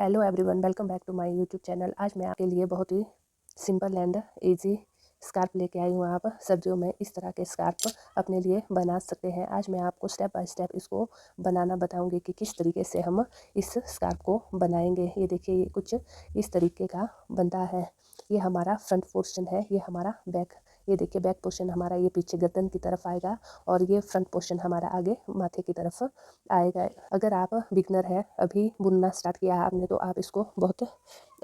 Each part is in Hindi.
Hello everyone, welcome back to my YouTube channel. आज मैं आपके लिए बहुत ही सिंपल एंड इजी स्कार्फ लेके आई हूँ। आप सर्दियों में इस तरह के स्कार्फ अपने लिए बना सकते हैं। आज मैं आपको स्टेप बाय स्टेप इसको बनाना बताऊंगी कि किस तरीके से हम इस स्कार्फ को बनाएंगे। ये देखिए, ये कुछ इस तरीके का बनता है। ये हमारा फ्रंट पोर्शन है, ये हमारा बैक। ये देखिए, बैक पोर्शन हमारा ये पीछे गर्दन की तरफ आएगा और ये फ्रंट पोर्शन हमारा आगे माथे की तरफ आएगा। अगर आप बिगनर है, अभी बुनना स्टार्ट किया है आपने, तो आप इसको बहुत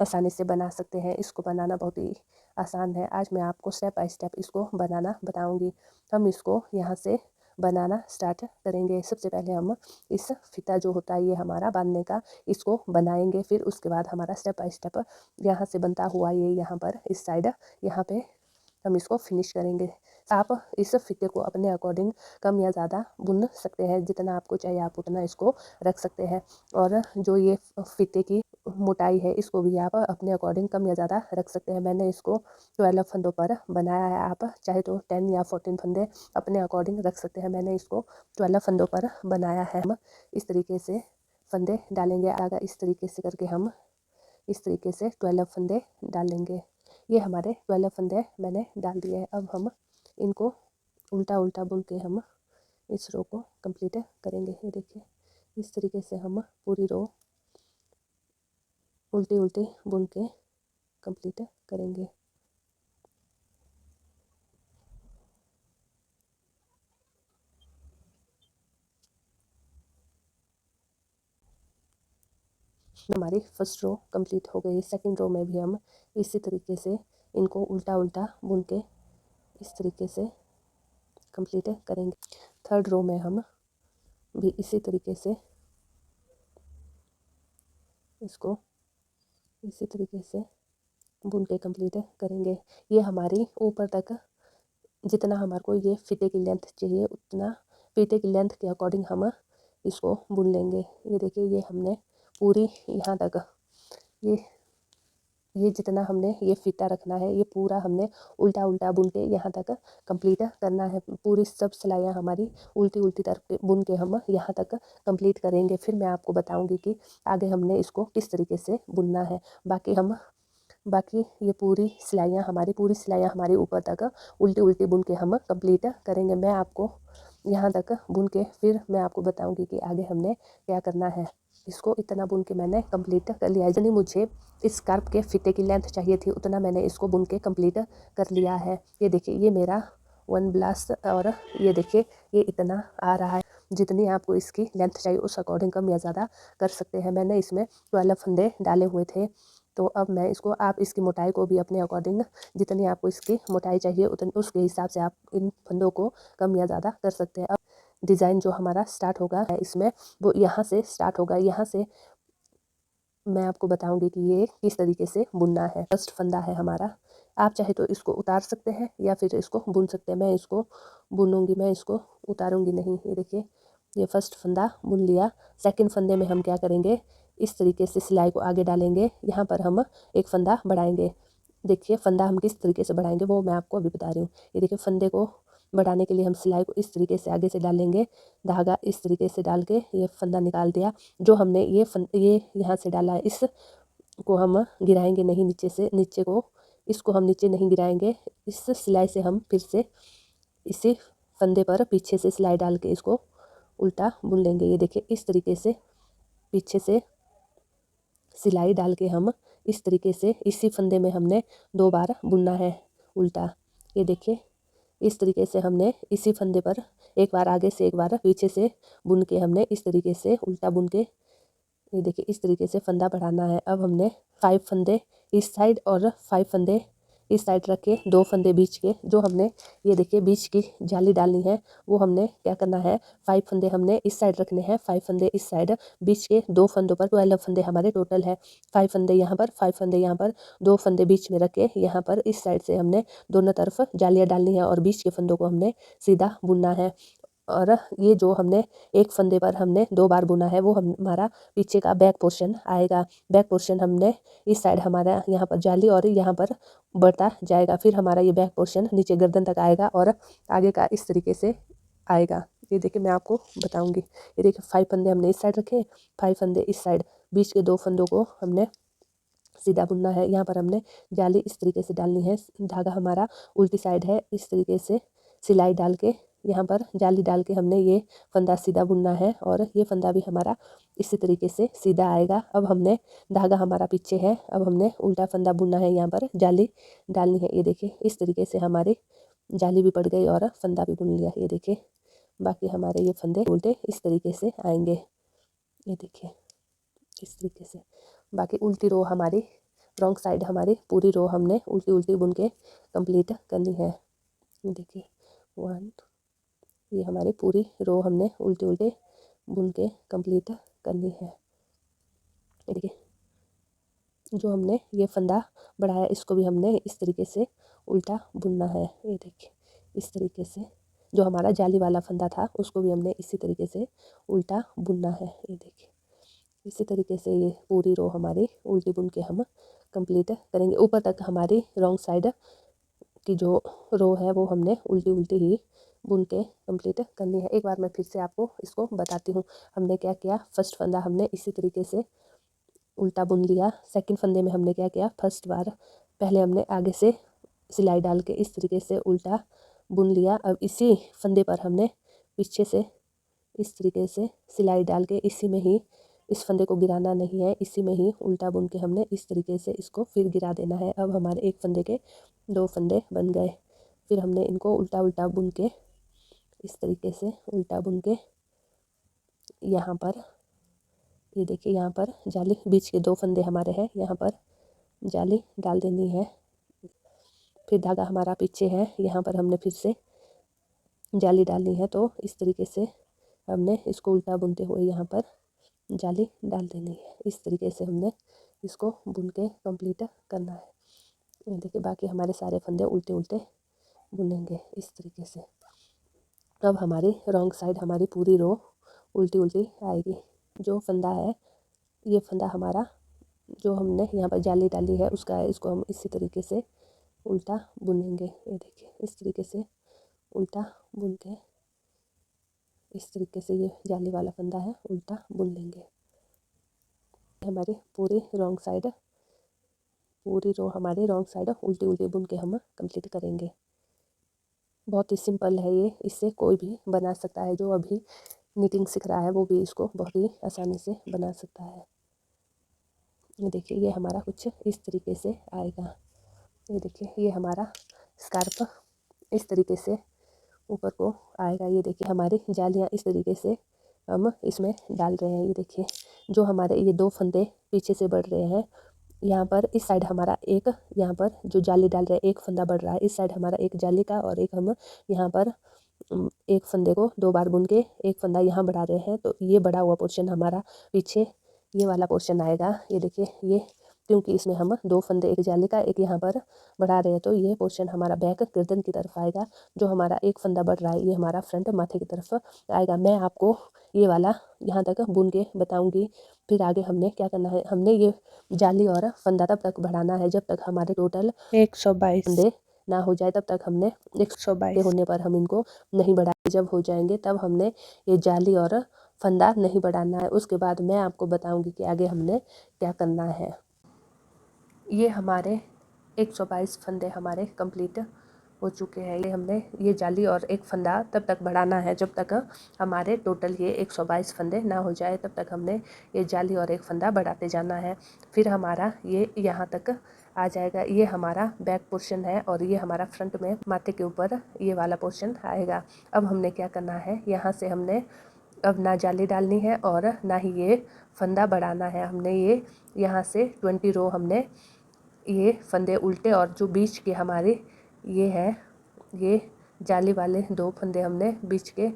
आसानी से बना सकते हैं। इसको बनाना बहुत ही आसान है। आज मैं आपको स्टेप बाय स्टेप इसको बनाना बताऊंगी। हम इसको यहाँ से बनाना स्टार्ट करेंगे। सबसे पहले हम इस फीता जो होता है ये हमारा बांधने का, इसको बनाएंगे। फिर उसके बाद हमारा स्टेप बाय स्टेप यहाँ से बनता हुआ ये यहाँ पर इस साइड यहाँ पे हम इसको फिनिश करेंगे। आप इस फीते को अपने अकॉर्डिंग कम या ज़्यादा बुन सकते हैं। जितना आपको चाहिए आप उतना इसको रख सकते हैं। और जो ये फीते की मोटाई है इसको भी आप अपने अकॉर्डिंग कम या ज़्यादा रख सकते हैं। मैंने इसको 12 फंदों पर बनाया है। आप चाहे तो 10 या 14 फंदे अपने अकॉर्डिंग रख सकते हैं। मैंने इसको 12 फंदों पर बनाया है। हम इस तरीके से फंदे डालेंगे। आगे इस तरीके से करके हम इस तरीके से 12 फंदे डालेंगे। ये हमारे 12 फंदे मैंने डाल दिए हैं। अब हम इनको उल्टा उल्टा बुन के हम इस रो को कंप्लीट करेंगे। ये देखिए, इस तरीके से हम पूरी रो उल्टी उल्टी बुन के कंप्लीट करेंगे। हमारी फर्स्ट रो कंप्लीट हो गई। सेकंड रो में भी हम इसी तरीके से इनको उल्टा उल्टा बुन के इस तरीके से कंप्लीट करेंगे। थर्ड रो में हम भी इसी तरीके से इसको इसी तरीके से बुन के कंप्लीट करेंगे। ये हमारी ऊपर तक जितना हमारे को ये फीते की लेंथ चाहिए उतना फीते की लेंथ के अकॉर्डिंग हम इसको बुन लेंगे। ये देखिए, ये हमने पूरी यहाँ तक ये जितना हमने ये फीता रखना है ये पूरा हमने उल्टा उल्टा बुन के यहाँ तक कंप्लीट करना है। पूरी सब सिलाइयाँ हमारी उल्टी उल्टी तरफ बुन के हम यहाँ तक कंप्लीट करेंगे। फिर मैं आपको बताऊंगी कि आगे हमने इसको किस तरीके से बुनना है। बाकी ये पूरी सिलाइयाँ हमारी ऊपर तक उल्टी उल्टी बुन के हम कंप्लीट करेंगे। मैं आपको यहाँ तक बुन के फिर मैं आपको बताऊंगी कि आगे हमने क्या करना है। इसको इतना बुन के मैंने कंप्लीट कर लिया है। जितनी मुझे इस स्कार्फ के फीते की लेंथ चाहिए थी उतना मैंने इसको बुन के कंप्लीट कर लिया है। ये देखिए, ये मेरा 1 ब्लास्ट और ये देखिए ये इतना आ रहा है। जितनी आपको इसकी लेंथ चाहिए उस अकॉर्डिंग कम या ज़्यादा कर सकते हैं। मैंने इसमें 12 फंदे डाले हुए थे, तो अब मैं इसको आप इसकी मोटाई को भी अपने अकॉर्डिंग जितनी आपको इसकी मोटाई चाहिए उतनी उसके हिसाब से आप इन फंदों को कम या ज़्यादा कर सकते हैं। अब डिज़ाइन जो हमारा स्टार्ट होगा इसमें वो यहाँ से स्टार्ट होगा। यहाँ से मैं आपको बताऊंगी कि ये किस तरीके से बुनना है। फर्स्ट फंदा है हमारा। आप चाहे तो इसको उतार सकते हैं या फिर इसको बुन सकते हैं। मैं इसको बुनूंगी, मैं इसको उतारूंगी नहीं। ये देखिए, ये फर्स्ट फंदा बुन लिया। सेकंड फंदे में हम क्या करेंगे, इस तरीके से सिलाई को आगे डालेंगे। यहाँ पर हम एक फंदा बढ़ाएंगे। देखिए, फंदा हम किस तरीके से बढ़ाएंगे वो मैं आपको अभी बता रही हूँ। ये देखिए, फंदे को बढ़ाने के लिए हम सिलाई को इस तरीके से आगे से डालेंगे। धागा इस तरीके से डाल के ये फंदा निकाल दिया। जो हमने ये यहाँ से डाला है इस को हम गिराएंगे नहीं नीचे से। नीचे को इसको हम नीचे नहीं गिराएंगे। इस सिलाई से हम फिर से इसी फंदे पर पीछे से सिलाई डाल के इसको उल्टा बुन लेंगे। ये देखिए, इस तरीके से पीछे से सिलाई डाल के हम इस तरीके से इसी फंदे में हमने 2 बार बुनना है उल्टा। ये देखिए, इस तरीके से हमने इसी फंदे पर एक बार आगे से एक बार पीछे से बुन के हमने इस तरीके से उल्टा बुन के ये देखिए इस तरीके से फंदा बढ़ाना है। अब हमने 5 फंदे इस साइड और 5 फंदे इस साइड रख के 2 फंदे बीच के जो हमने ये देखिए बीच की जाली डालनी है वो हमने क्या करना है। 5 फंदे हमने इस साइड रखने हैं, 5 फंदे इस साइड। बीच के 2 फंदों पर 12 फंदे हमारे टोटल है। 5 फंदे यहाँ पर, 5 फंदे यहाँ पर, 2 फंदे बीच में रख के यहाँ पर इस साइड से हमने दोनों तरफ जालियाँ डालनी है और बीच के फंदों को हमने सीधा बुनना है। और ये जो हमने एक फंदे पर हमने 2 बार बुना है वो हमारा पीछे का बैक पोर्शन आएगा। बैक पोर्शन हमने इस साइड हमारा यहाँ पर जाली और यहाँ पर बढ़ता जाएगा। फिर हमारा ये बैक पोर्शन नीचे गर्दन तक आएगा और आगे का इस तरीके से आएगा। ये देखिए मैं आपको बताऊंगी। ये देखिए 5 फंदे हमने इस साइड रखे, 5 फंदे इस साइड, बीच के 2 फंदों को हमने सीधा बुनना है। यहाँ पर हमने जाली इस तरीके से डालनी है, धागा हमारा उल्टी साइड है, इस तरीके से सिलाई डाल के यहाँ पर जाली डाल के हमने ये फंदा सीधा बुनना है और ये फंदा भी हमारा इसी तरीके से सीधा आएगा। अब हमने धागा हमारा पीछे है, अब हमने उल्टा फंदा बुनना है, यहाँ पर जाली डालनी है। ये देखिए इस तरीके से हमारी जाली भी पड़ गई और फंदा भी बुन लिया। ये देखिए बाकी हमारे ये फंदे उल्टे इस तरीके से आएंगे। ये देखिए इस तरीके से बाकी उल्टी रो हमारी रॉन्ग साइड हमारी पूरी रो हमने उल्टी उल्टी बुन के कंप्लीट करनी है। देखिए 1 ये हमारी पूरी रो हमने उल्टे उल्टे बुन के कंप्लीट करनी है। देखिए जो हमने ये फंदा बढ़ाया इसको भी हमने इस तरीके से उल्टा बुनना है। ये देखिए इस तरीके से जो हमारा जाली वाला फंदा था उसको भी हमने इसी तरीके से उल्टा बुनना है। ये देखिए इसी तरीके से ये पूरी रो हमारी उल्टी बुन के हम कंप्लीट करेंगे। ऊपर तक हमारी रॉन्ग साइड की जो रो है वो हमने उल्टी उल्टी ही बुन के कंप्लीट करनी है। एक बार मैं फिर से आपको इसको बताती हूँ। हमने क्या किया, फर्स्ट फंदा हमने इसी तरीके से उल्टा बुन लिया। सेकंड फंदे में हमने क्या किया, फर्स्ट बार पहले हमने आगे से सिलाई डाल के इस तरीके से उल्टा बुन लिया। अब इसी फंदे पर हमने पीछे से इस तरीके से सिलाई डाल के इसी में ही, इस फंदे को गिराना नहीं है, इसी में ही उल्टा बुन के हमने इस तरीके से इसको फिर गिरा देना है। अब हमारे एक फंदे के 2 फंदे बन गए। फिर हमने इनको उल्टा उल्टा बुन के इस तरीके से उल्टा बुन के यहाँ पर ये देखिए यहाँ पर जाली बीच के 2 फंदे हमारे हैं, यहाँ पर जाली डाल देनी है। फिर धागा हमारा पीछे है, यहाँ पर हमने फिर से जाली डालनी है। तो इस तरीके से हमने इसको उल्टा बुनते हुए यहाँ पर जाली डाल देनी है। इस तरीके से हमने इसको बुन के कंप्लीट करना है। देखिए बाकी हमारे सारे फंदे उल्टे उल्टे बुनेंगे इस तरीके से। अब हमारी रॉन्ग साइड हमारी पूरी रो उल्टी उल्टी आएगी। जो फंदा है ये फंदा हमारा जो हमने यहाँ पर जाली डाली है उसका है, इसको हम इसी तरीके से उल्टा बुनेंगे। ये देखिए इस तरीके से उल्टा बुन के इस तरीके से ये जाली वाला फंदा है उल्टा बुन लेंगे। हमारी पूरी रॉन्ग साइड पूरी रो हमारी रॉन्ग साइड उल्टी उल्टी बुन के हम कंप्लीट करेंगे। बहुत ही सिंपल है ये, इससे कोई भी बना सकता है। जो अभी निटिंग सीख रहा है वो भी इसको बहुत ही आसानी से बना सकता है। ये देखिए ये हमारा कुछ इस तरीके से आएगा। ये देखिए ये हमारा स्कार्फ इस तरीके से ऊपर को आएगा। ये देखिए हमारी जालियाँ इस तरीके से हम इसमें डाल रहे हैं। ये देखिए जो हमारे ये 2 फंदे पीछे से बढ़ रहे हैं, यहाँ पर इस साइड हमारा एक, यहाँ पर जो जाली डाल रहे हैं एक फंदा बढ़ रहा है, इस साइड हमारा एक जाली का और एक हम यहाँ पर एक फंदे को 2 बार बुन के एक फंदा यहाँ बढ़ा रहे हैं। तो ये बढ़ा हुआ पोर्शन हमारा पीछे ये वाला पोर्शन आएगा। ये देखिए ये क्योंकि इसमें हम 2 फंदे एक जाली का एक यहाँ पर बढ़ा रहे हैं तो ये पोर्शन हमारा बैक गर्दन की तरफ आएगा। जो हमारा एक फंदा बढ़ रहा है ये हमारा फ्रंट माथे की तरफ आएगा। मैं आपको ये वाला यहाँ तक बुन के बताऊँगी। फिर आगे हमने क्या करना है, हमने ये जाली और फंदा तब तक बढ़ाना है जब तक हमारे टोटल 122 फंदे ना हो जाए। तब तक हमने 122 होने पर हम इनको नहीं बढ़ाएंगे। जब हो जाएंगे तब हमने ये जाली और फंदा नहीं बढ़ाना है। उसके बाद मैं आपको बताऊंगी कि आगे हमने क्या करना है। ये हमारे 122 फंदे हमारे कंप्लीट हो चुके हैं। ये हमने ये जाली और एक फंदा तब तक बढ़ाना है जब तक हमारे टोटल ये 122 फंदे ना हो जाए। तब तक हमने ये जाली और एक फंदा बढ़ाते जाना है। फिर हमारा ये यहाँ तक आ जाएगा। ये हमारा बैक पोर्शन है और ये हमारा फ्रंट में माथे के ऊपर ये वाला पोर्शन आएगा। अब हमने क्या करना है, यहाँ से हमने अब ना जाली डालनी है और ना ही ये फंदा बढ़ाना है। हमने ये यहाँ से 20 रो हमने ये फंदे उल्टे और जो बीच के हमारे ये है ये जाली वाले 2 फंदे हमने बीच के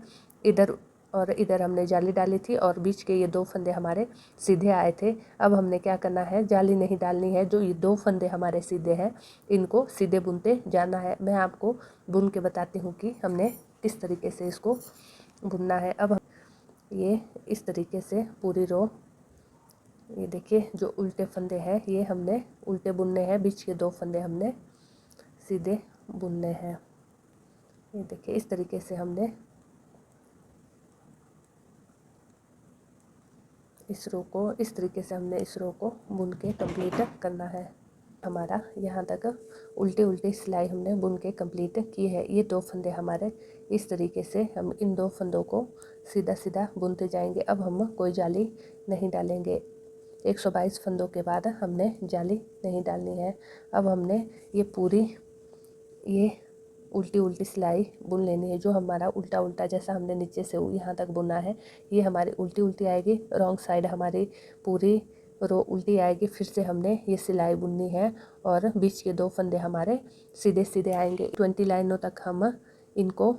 इधर और इधर हमने जाली डाली थी और बीच के ये 2 फंदे हमारे सीधे आए थे। अब हमने क्या करना है, जाली नहीं डालनी है। जो ये 2 फंदे हमारे सीधे हैं इनको सीधे बुनते जाना है। मैं आपको बुन के बताती हूँ कि हमने किस तरीके से इसको बुनना है। अब ये इस तरीके से पूरी रो ये देखिए जो उल्टे फंदे हैं ये हमने उल्टे बुनने हैं, बीच के 2 फंदे हमने सीधे बुनने हैं। ये देखिए इस तरीके से हमने इस रो को इस तरीके से हमने इस रो को बुन के कंप्लीट करना है। हमारा यहाँ तक उल्टी उल्टी सिलाई हमने बुन के कंप्लीट की है। ये 2 फंदे हमारे इस तरीके से हम इन 2 फंदों को सीधा सीधा बुनते जाएंगे। अब हम कोई जाली नहीं डालेंगे। 122 फंदों के बाद हमने जाली नहीं डालनी है। अब हमने ये पूरी ये उल्टी उल्टी सिलाई बुन लेनी है। जो हमारा उल्टा उल्टा जैसा हमने नीचे से यहाँ तक बुना है, ये हमारी उल्टी उल्टी आएगी। रॉन्ग साइड हमारी पूरी रो उल्टी आएगी। फिर से हमने ये सिलाई बुननी है और बीच के 2 फंदे हमारे सीधे सीधे आएंगे। 20 लाइनों तक हम इनको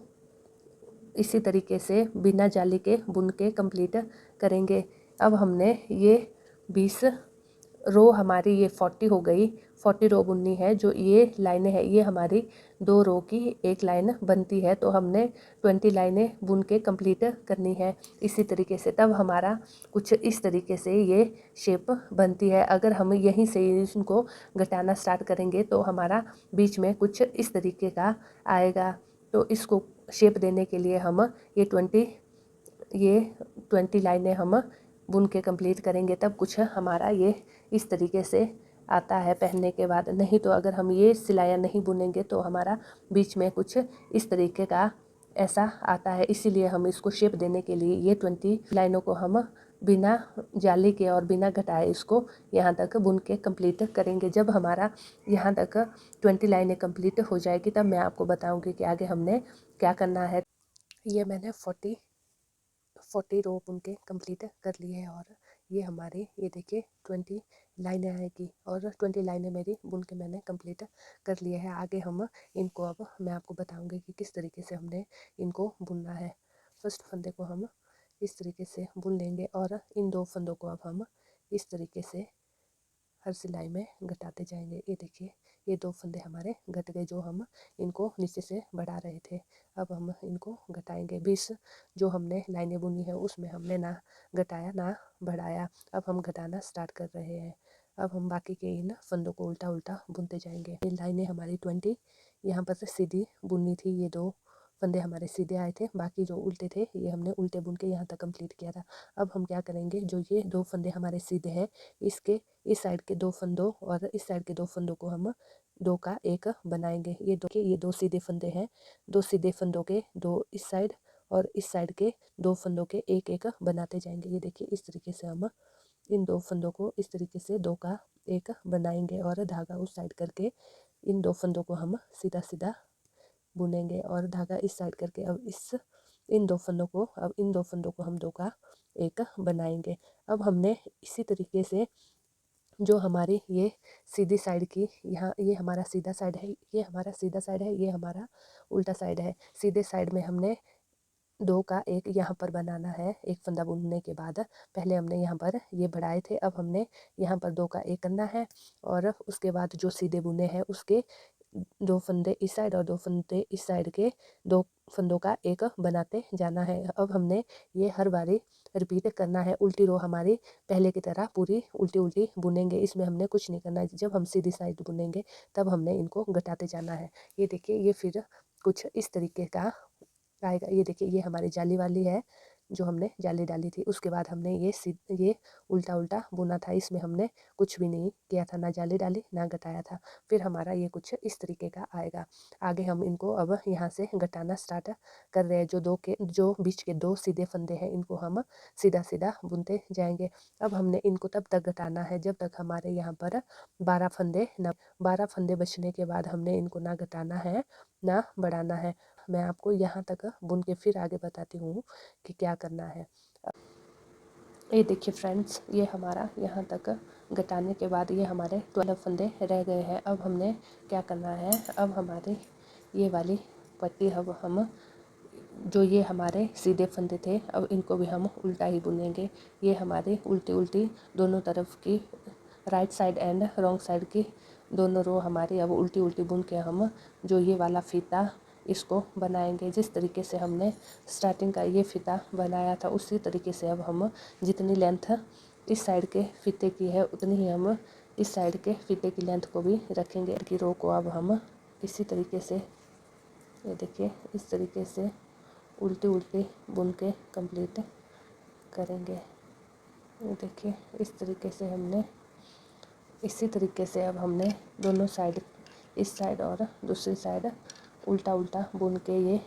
इसी तरीके से बिना जाली के बुन के कंप्लीट करेंगे। अब हमने ये 20 रो हमारी ये 40 हो गई। 40 रो बुननी है। जो ये लाइनें हैं ये हमारी 2 रो की एक लाइन बनती है, तो हमने 20 लाइनें बुन के कंप्लीट करनी है इसी तरीके से। तब हमारा कुछ इस तरीके से ये शेप बनती है। अगर हम यहीं से इनको घटाना स्टार्ट करेंगे तो हमारा बीच में कुछ इस तरीके का आएगा। तो इसको शेप देने के लिए हम ये 20 लाइनें हम बुन के कंप्लीट करेंगे, तब कुछ हमारा ये इस तरीके से आता है पहनने के बाद। नहीं तो अगर हम ये सिलाइयाँ नहीं बुनेंगे तो हमारा बीच में कुछ इस तरीके का ऐसा आता है। इसीलिए हम इसको शेप देने के लिए ये 20 लाइनों को हम बिना जाली के और बिना घटाए इसको यहाँ तक बुन के कंप्लीट करेंगे। जब हमारा यहाँ तक 20 लाइनें कंप्लीट हो जाएगी तब मैं आपको बताऊँगी कि आगे हमने क्या करना है। ये मैंने 40 रो बुन के कंप्लीट कर लिए है और ये हमारे ये देखिए 20 लाइनें आएगी और 20 लाइनें मेरी बुन के मैंने कंप्लीट कर लिए हैं। आगे हम इनको अब मैं आपको बताऊंगी कि किस तरीके से हमने इनको बुनना है। फर्स्ट फंदे को हम इस तरीके से बुन लेंगे और इन 2 फंदों को अब हम इस तरीके से हर सिलाई में घटाते जाएंगे। ये देखिए ये 2 फंदे हमारे घट गए जो हम इनको नीचे से बढ़ा रहे थे। अब हम इनको घटाएंगे। 20 जो हमने लाइनें बुनी है उसमें हमने ना घटाया ना बढ़ाया। अब हम घटाना स्टार्ट कर रहे हैं। अब हम बाकी के इन फंदों को उल्टा उल्टा बुनते जाएंगे। ये लाइनें हमारी 20 यहाँ पर से सीधी बुननी थी। ये 2 फंदे हमारे सीधे आए थे, बाकी जो उल्टे थे ये हमने उल्टे बुन के यहाँ तक कंप्लीट किया था। अब हम क्या करेंगे, जो ये 2 फंदे हमारे सीधे हैं इसके इस साइड के 2 फंदों और इस साइड के 2 फंदों को हम 2 का 1 बनाएंगे। ये 2 सीधे फंदे हैं। 2 सीधे फंदों के 2 इस साइड और इस साइड के 2 फंदों के 1 1 बनाते जाएंगे। ये देखिए इस तरीके से हम इन 2 फंदों को इस तरीके से 2 का 1 बनाएंगे और धागा उस साइड करके इन 2 फंदों को हम सीधा सीधा बुनेंगे और धागा इस साइड करके अब इन 2 फंदों को हम 2 का 1 बनाएंगे। अब हमने इसी तरीके से जो हमारी ये सीधी साइड की यहाँ ये हमारा सीधा साइड है, ये हमारा सीधा साइड है, ये हमारा उल्टा साइड है। सीधे साइड में हमने 2 का 1 यहाँ पर बनाना है। एक फंदा बुनने के बाद पहले हमने यहाँ पर ये बढ़ाए थे, अब हमने यहाँ पर 2 का 1 करना है और उसके बाद जो सीधे बुने हैं उसके 2 फंदे इस साइड और 2 फंदे इस साइड के 2 फंदों का 1 बनाते जाना है। अब हमने ये हर बारी रिपीट करना है। उल्टी रो हमारी पहले की तरह पूरी उल्टी उल्टी बुनेंगे, इसमें हमने कुछ नहीं करना है। जब हम सीधी साइड बुनेंगे तब हमने इनको घटाते जाना है। ये देखिए ये फिर कुछ इस तरीके का आएगा। ये देखिए ये हमारी जाली वाली है जो हमने जाली डाली थी। उसके बाद हमने ये उल्टा उल्टा बुना था, इसमें हमने कुछ भी नहीं किया था, ना जाली डाली ना घटाया था। फिर हमारा ये कुछ इस तरीके का आएगा। आगे हम इनको अब यहाँ से घटाना स्टार्ट कर रहे हैं। जो बीच के 2 सीधे फंदे हैं इनको हम सीधा सीधा बुनते जाएंगे। अब हमने इनको तब तक घटाना है जब तक हमारे यहाँ पर 12 फंदे बचने के बाद हमने इनको ना घटाना है ना बढ़ाना है। मैं आपको यहाँ तक बुन के फिर आगे बताती हूँ कि क्या करना है। ये देखिए फ्रेंड्स, ये हमारा यहाँ तक घटाने के बाद ये हमारे 12 फंदे रह गए हैं। अब हमने क्या करना है, अब हमारी ये वाली पट्टी अब हम जो ये हमारे सीधे फंदे थे अब इनको भी हम उल्टा ही बुनेंगे। ये हमारी उल्टी उल्टी दोनों तरफ की right side and wrong side की दोनों रो हमारी अब उल्टी उल्टी बुन के हम जो ये वाला फीता इसको बनाएंगे। जिस तरीके से हमने स्टार्टिंग का ये फीता बनाया था उसी तरीके से अब हम जितनी लेंथ इस साइड के फीते की है उतनी ही हम इस साइड के फीते की लेंथ को भी रखेंगे। की रो को अब हम इसी तरीके से ये देखिए इस तरीके से उल्टी उल्टी बुन के कंप्लीट करेंगे। ये देखिए इस तरीके से हमने, इसी तरीके से अब हमने दोनों साइड, इस साइड और दूसरी साइड उल्टा उल्टा बुन के ये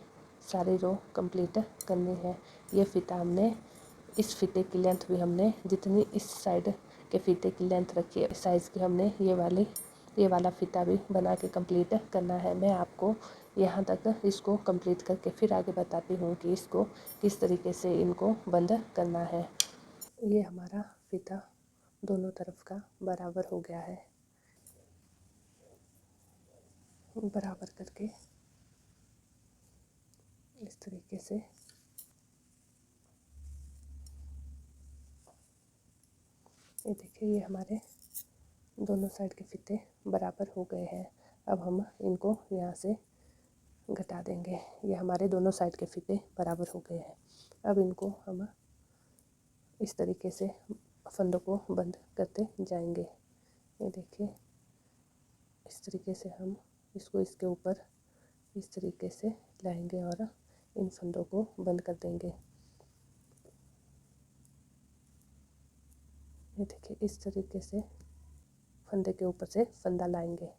सारी रो कंप्लीट करनी है। ये फ़ीता हमने, इस फ़ीते की लेंथ भी हमने जितनी इस साइड के फ़ीते की लेंथ रखी है, इस साइज़ की हमने ये वाला फ़ीता भी बना के कंप्लीट करना है। मैं आपको यहाँ तक इसको कंप्लीट करके फिर आगे बताती हूँ कि इसको किस तरीके से इनको बंद करना है। ये हमारा फ़ीता दोनों तरफ का बराबर हो गया है। बराबर करके इस तरीके से ये देखिए, ये हमारे दोनों साइड के फ़ीते बराबर हो गए हैं। अब हम इनको यहाँ से घटा देंगे। ये हमारे दोनों साइड के फ़ीते बराबर हो गए हैं। अब इनको हम इस तरीके से फंदों को बंद करते जाएंगे। ये देखिए, इस तरीके से हम इसको इसके ऊपर इस तरीके से लाएंगे और इन फंदों को बंद कर देंगे। ये देखिए, इस तरीके से फंदे के ऊपर से फंदा लाएंगे।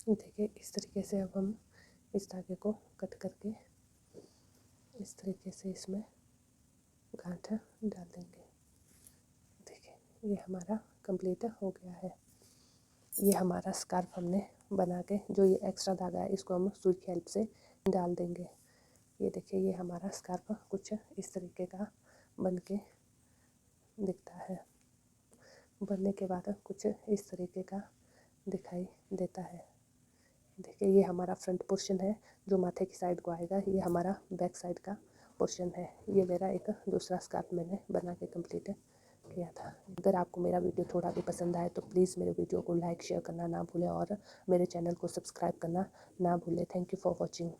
देखिए, इस तरीके से अब हम इस धागे को कट करके इस तरीके से इसमें गांठ डाल देंगे। देखिए, ये हमारा कंप्लीट हो गया है। ये हमारा स्कार्फ हमने बना के, जो ये एक्स्ट्रा धागा है इसको हम सुई की हेल्प से डाल देंगे। ये देखिए, ये हमारा स्कार्फ कुछ इस तरीके का बन के दिखता है। बनने के बाद कुछ इस तरीके का दिखाई देता है। देखिए, ये हमारा फ्रंट पोर्शन है जो माथे की साइड को आएगा। ये हमारा बैक साइड का पोर्शन है। ये मेरा एक दूसरा स्कार्फ मैंने बना के कंप्लीट किया था। अगर आपको मेरा वीडियो थोड़ा भी पसंद आए तो प्लीज़ मेरे वीडियो को लाइक शेयर करना ना भूलें और मेरे चैनल को सब्सक्राइब करना ना भूलें। Thank you for watching.